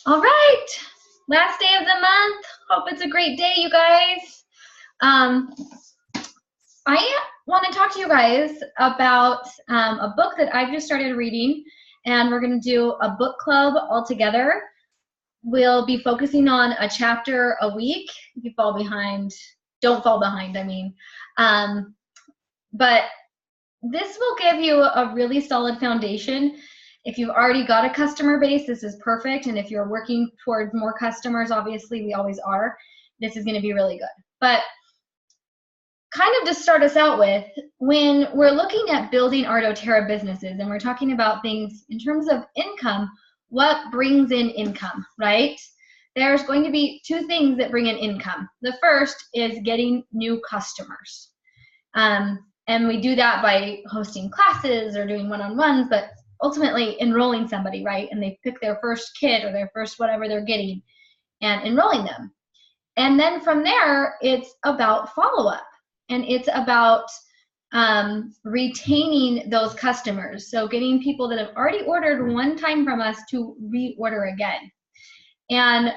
All right, last day of the month. Hope it's a great day, you guys. I want to talk to you guys about a book that I've just started reading, and we're going to do a book club all together. We'll be focusing on a chapter a week. If you fall behind, don't fall behind, I mean. But this will give you a really solid foundation. If you've already got a customer base, this is perfect. And if you're working towards more customers, obviously we always are, this is going to be really good. But kind of to start us out with, when we're looking at building our doTERRA businesses and we're talking about things in terms of income, what brings in income, right? There's going to be two things that bring in income. The first is getting new customers. And we do that by hosting classes or doing one-on-ones, but ultimately enrolling somebody, right? And they pick their first kid or their first whatever they're getting and enrolling them. And then from there, it's about follow-up. And it's about retaining those customers. So getting people that have already ordered one time from us to reorder again. And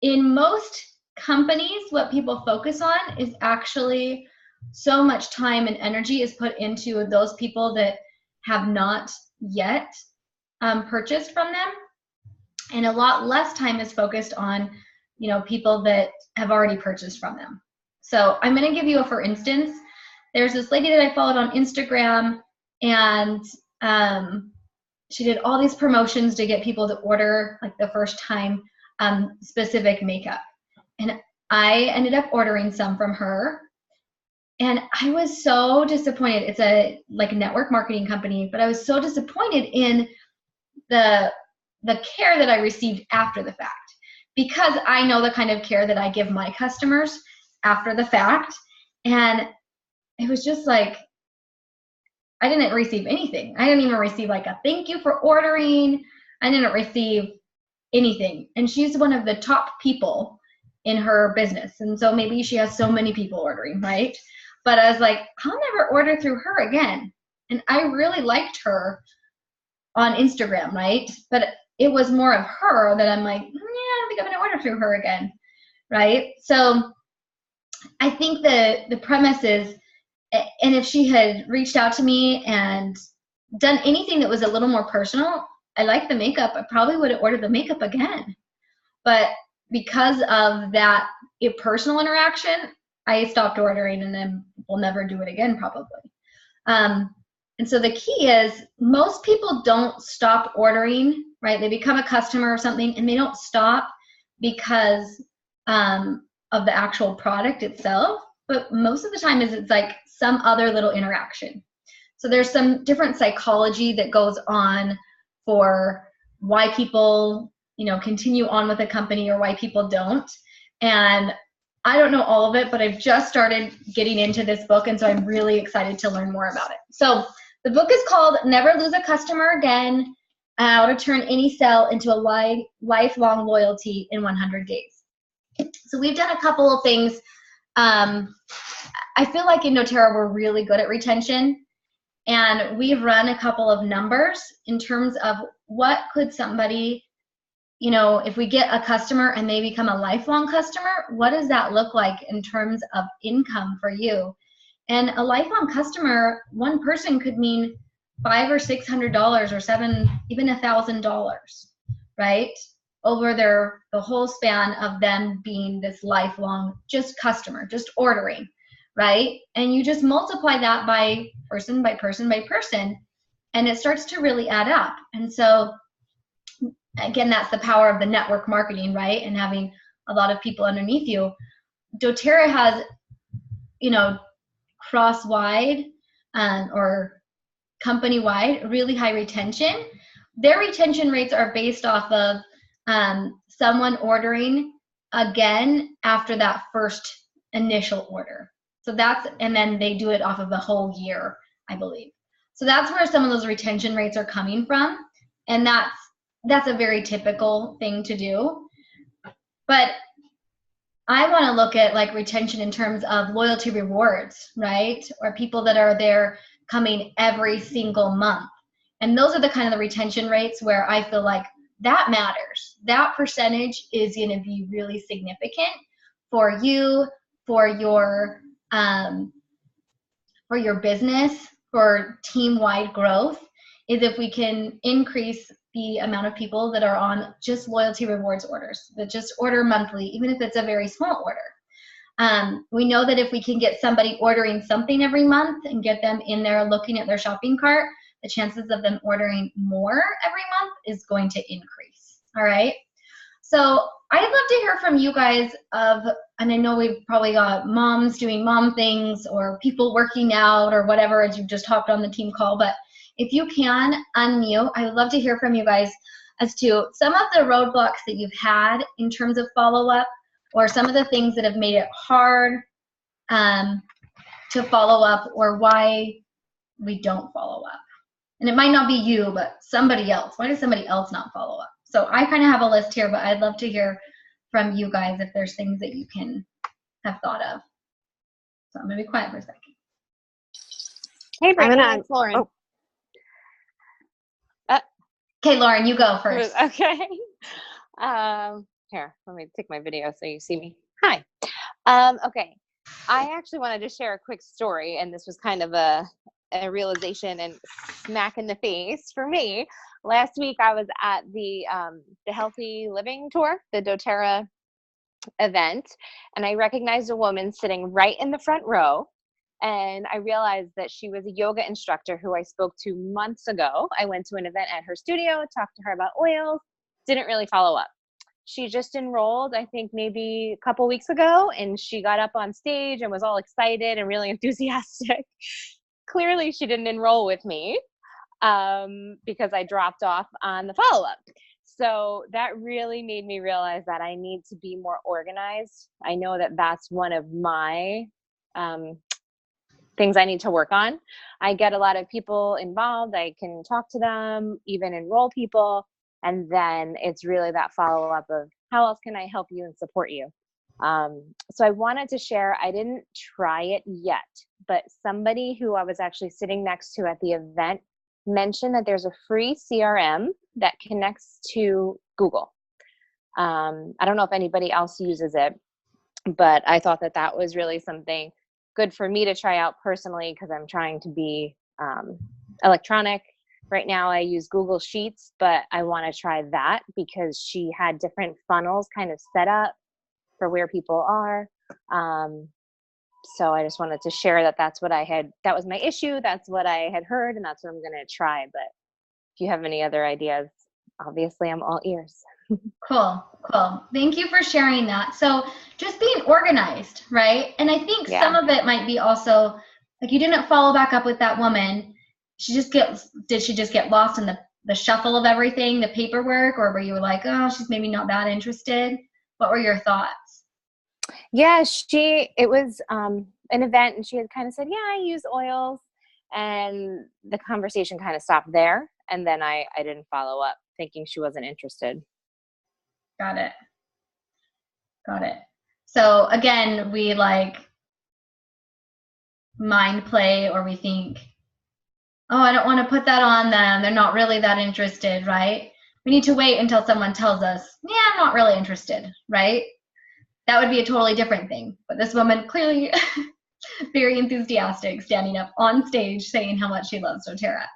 in most companies, what people focus on is actually so much time and energy is put into those people that have not yet purchased from them. And a lot less time is focused on, people that have already purchased from them. So I'm going to give you a for instance. There's this lady that I followed on Instagram, and she did all these promotions to get people to order like the first time specific makeup. And I ended up ordering some from her. And I was so disappointed. It's a network marketing company, but I was so disappointed in the care that I received after the fact, because I know the kind of care that I give my customers after the fact. And it was just like, I didn't receive anything. I didn't even receive like a thank you for ordering. I didn't receive anything. And she's one of the top people in her business. And so maybe she has so many people ordering, right? But I was like, I'll never order through her again. And I really liked her on Instagram, right? But it was more of her that I'm like, I don't think I'm going to order through her again, right? So I think the premise is, and if she had reached out to me and done anything that was a little more personal, I like the makeup, I probably would have ordered the makeup again. But because of that personal interaction, I stopped ordering, and then will never do it again probably. And so the key is, most people don't stop ordering, right? They become a customer or something, and they don't stop because of the actual product itself. But most of the time it's like some other little interaction. So there's some different psychology that goes on for why people, continue on with a company or why people don't. And I don't know all of it, but I've just started getting into this book, and so I'm really excited to learn more about it. So the book is called Never Lose a Customer Again, How to Turn Any Sale into a Lifelong Loyalty in 100 Days. So we've done a couple of things. I feel like in doTERRA we're really good at retention, and we've run a couple of numbers in terms of what could somebody, if we get a customer and they become a lifelong customer, what does that look like in terms of income for you? And a lifelong customer, one person could mean $500 or $600 or even $1,000, right? Over the whole span of them being this lifelong just customer, just ordering, right? And you just multiply that by person by person by person, and it starts to really add up. And so again, that's the power of the network marketing, right? And having a lot of people underneath you. doTERRA has, cross-wide or company-wide really high retention. Their retention rates are based off of someone ordering again after that first initial order. So and then they do it off of the whole year, I believe. So that's where some of those retention rates are coming from. And that's a very typical thing to do. But I want to look at like retention in terms of loyalty rewards, right? Or people that are there coming every single month. And those are the kind of the retention rates where I feel like that matters. That percentage is going to be really significant for you, um, for your business, for team-wide growth, is if we can increase the amount of people that are on just loyalty rewards orders, that just order monthly, even if it's a very small order. We know that if we can get somebody ordering something every month and get them in there looking at their shopping cart, the chances of them ordering more every month is going to increase. All right. So I'd love to hear from you guys and I know we've probably got moms doing mom things or people working out or whatever as you've just hopped on the team call, but if you can unmute, I would love to hear from you guys as to some of the roadblocks that you've had in terms of follow-up, or some of the things that have made it hard to follow up, or why we don't follow up. And it might not be you, but somebody else. Why does somebody else not follow up? So I kind of have a list here, but I'd love to hear from you guys if there's things that you can have thought of. So I'm going to be quiet for a second. Hey, Brittany, it's Lauren. Oh. Okay, Lauren, you go first. Okay. Here, let me take my video so you see me. Hi. Okay. I actually wanted to share a quick story, and this was kind of a realization and smack in the face for me. Last week, I was at the Healthy Living Tour, the doTERRA event, and I recognized a woman sitting right in the front row. And I realized that she was a yoga instructor who I spoke to months ago. I went to an event at her studio, talked to her about oils, didn't really follow up. She just enrolled, I think maybe a couple weeks ago, and she got up on stage and was all excited and really enthusiastic. Clearly, she didn't enroll with me because I dropped off on the follow-up. So that really made me realize that I need to be more organized. I know that that's one of my things I need to work on. I get a lot of people involved. I can talk to them, even enroll people. And then it's really that follow-up of how else can I help you and support you? So I wanted to share, I didn't try it yet, but somebody who I was actually sitting next to at the event mentioned that there's a free CRM that connects to Google. I don't know if anybody else uses it, but I thought that that was really something good for me to try out personally, because I'm trying to be electronic. Right now I use Google Sheets, but I want to try that because she had different funnels kind of set up for where people are. So I just wanted to share that that was my issue. That's what I had heard, and that's what I'm going to try. But if you have any other ideas, obviously I'm all ears. Cool. Thank you for sharing that. So just being organized, right? And I think some of it might be also, like, you didn't follow back up with that woman. Did she just get lost in the shuffle of everything, the paperwork, or were you like, oh, she's maybe not that interested? What were your thoughts? Yeah, it was an event, and she had kind of said, yeah, I use oils, and the conversation kind of stopped there. And then I didn't follow up, thinking she wasn't interested. Got it. So again, we like mind play, or we think, oh, I don't want to put that on them. They're not really that interested, right? We need to wait until someone tells us, yeah, I'm not really interested, right? That would be a totally different thing. But this woman clearly very enthusiastic, standing up on stage saying how much she loves doTERRA.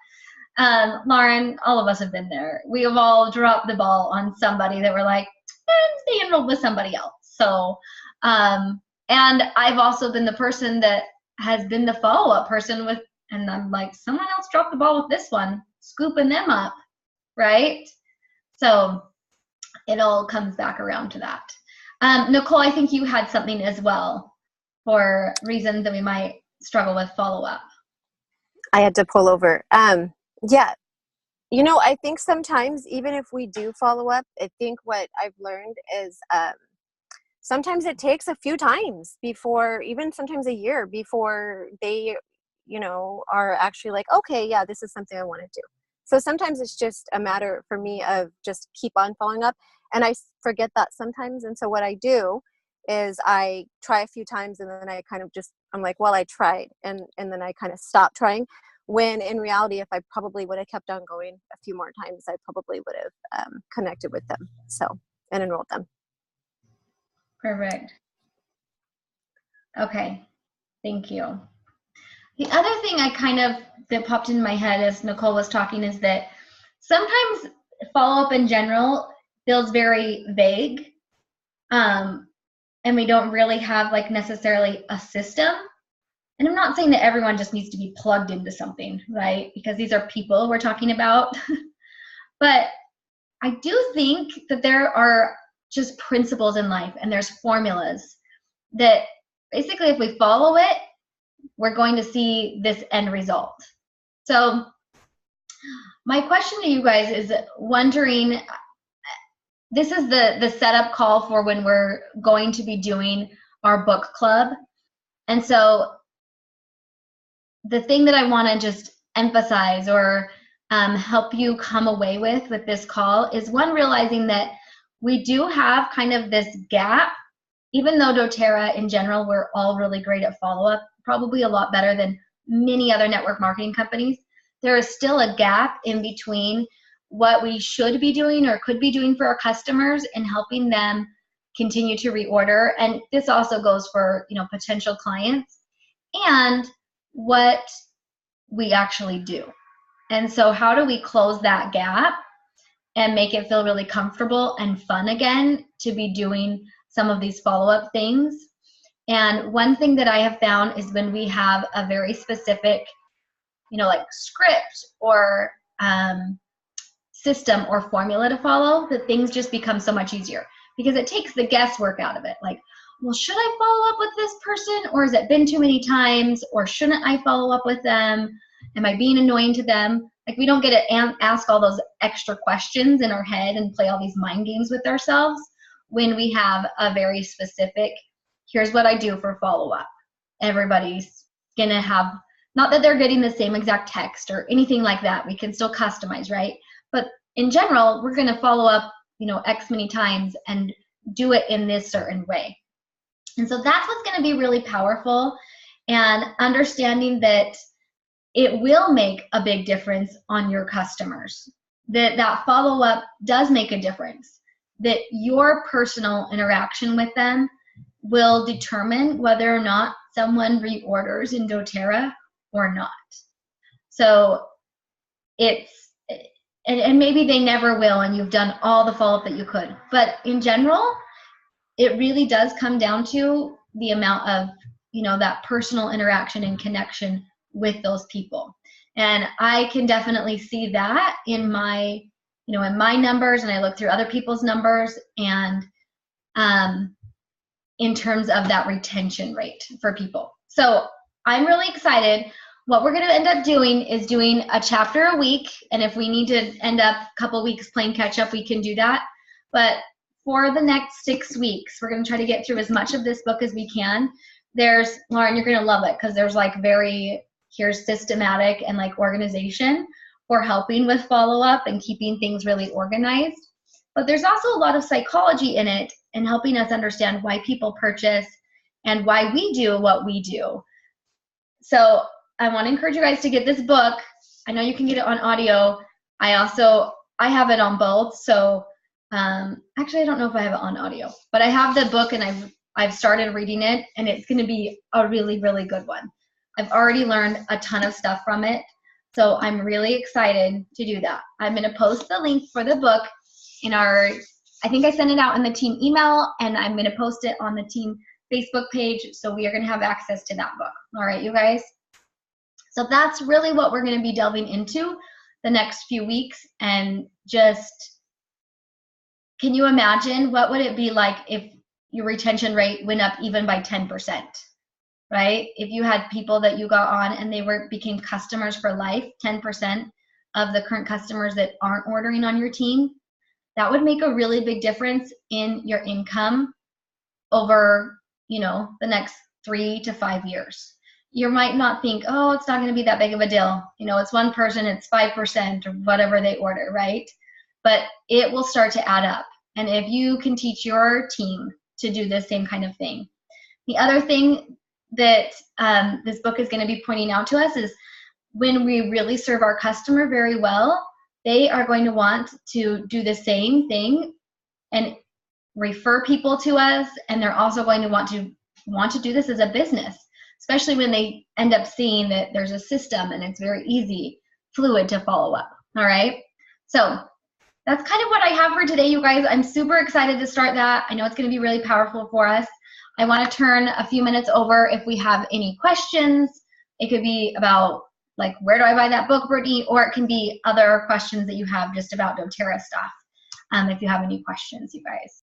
Lauren, all of us have been there. We have all dropped the ball on somebody that we're like, they enrolled with somebody else. So, and I've also been the person that has been the follow-up person with, and I'm like, someone else dropped the ball with this one, scooping them up, right? So it all comes back around to that. Nicole, I think you had something as well for reasons that we might struggle with follow-up. I had to pull over. Yeah. You know, I think sometimes, even if we do follow up, I think what I've learned is sometimes it takes a few times before, even sometimes a year before they, you know, are actually like, okay, yeah, this is something I want to do. So sometimes it's just a matter for me of just keep on following up. And I forget that sometimes. And so what I do is I try a few times, and then I kind of just, I'm like, well, I tried. And then I kind of stop trying. when in reality, if I probably would have kept on going a few more times, I probably would have connected with them and enrolled them. Perfect. Okay, thank you. The other thing that popped in my head as Nicole was talking is that sometimes follow-up in general feels very vague, and we don't really have like necessarily a system. And I'm not saying that everyone just needs to be plugged into something, right? Because these are people we're talking about. But I do think that there are just principles in life and there's formulas that basically if we follow it, we're going to see this end result. So my question to you guys is wondering, this is the setup call for when we're going to be doing our book club. And so the thing that I want to just emphasize or help you come away with this call is one, realizing that we do have kind of this gap. Even though doTERRA in general, we're all really great at follow-up, probably a lot better than many other network marketing companies, there is still a gap in between what we should be doing or could be doing for our customers and helping them continue to reorder. And this also goes for, potential clients and what we actually do. And so how do we close that gap and make it feel really comfortable and fun again to be doing some of these follow-up things? And one thing that I have found is when we have a very specific, like script or system or formula to follow, that things just become so much easier because it takes the guesswork out of it. Like, well, should I follow up with this person, or has it been too many times, or shouldn't I follow up with them? Am I being annoying to them? Like, we don't get to ask all those extra questions in our head and play all these mind games with ourselves when we have a very specific, here's what I do for follow-up. Everybody's going to have, not that they're getting the same exact text or anything like that. We can still customize, right? But in general, we're going to follow up, X many times and do it in this certain way. And so that's what's going to be really powerful, and understanding that it will make a big difference on your customers, that follow-up does make a difference, that your personal interaction with them will determine whether or not someone reorders in doTERRA or not. So and maybe they never will and you've done all the follow-up that you could, but in general, it really does come down to the amount of, that personal interaction and connection with those people. And I can definitely see that in my, in my numbers, and I look through other people's numbers, and in terms of that retention rate for people. So I'm really excited. What we're going to end up doing is doing a chapter a week. And if we need to end up a couple weeks playing catch up, we can do that. But for the next 6 weeks, we're going to try to get through as much of this book as we can. Lauren, you're going to love it because there's like here's systematic and like organization for helping with follow-up and keeping things really organized. But there's also a lot of psychology in it and helping us understand why people purchase and why we do what we do. So I want to encourage you guys to get this book. I know you can get it on audio. I have it on both. So actually, I don't know if I have it on audio, but I have the book and I've started reading it, and it's going to be a really, really good one. I've already learned a ton of stuff from it, so I'm really excited to do that. I'm going to post the link for the book in I think I sent it out in the team email, and I'm going to post it on the team Facebook page, so we are going to have access to that book. All right, you guys? So that's really what we're going to be delving into the next few weeks, and just, can you imagine what would it be like if your retention rate went up even by 10%, right? If you had people that you got on and they became customers for life, 10% of the current customers that aren't ordering on your team, that would make a really big difference in your income over, the next 3 to 5 years. You might not think, oh, it's not going to be that big of a deal. It's one person, it's 5% or whatever they order, right? But it will start to add up. And if you can teach your team to do the same kind of thing. The other thing that this book is going to be pointing out to us is when we really serve our customer very well, they are going to want to do the same thing and refer people to us, and they're also going to want to do this as a business, especially when they end up seeing that there's a system and it's very easy, fluid to follow up. All right, so that's kind of what I have for today, you guys. I'm super excited to start that. I know it's going to be really powerful for us. I want to turn a few minutes over if we have any questions. It could be about, like, where do I buy that book, Brittany? Or it can be other questions that you have just about doTERRA stuff, if you have any questions, you guys.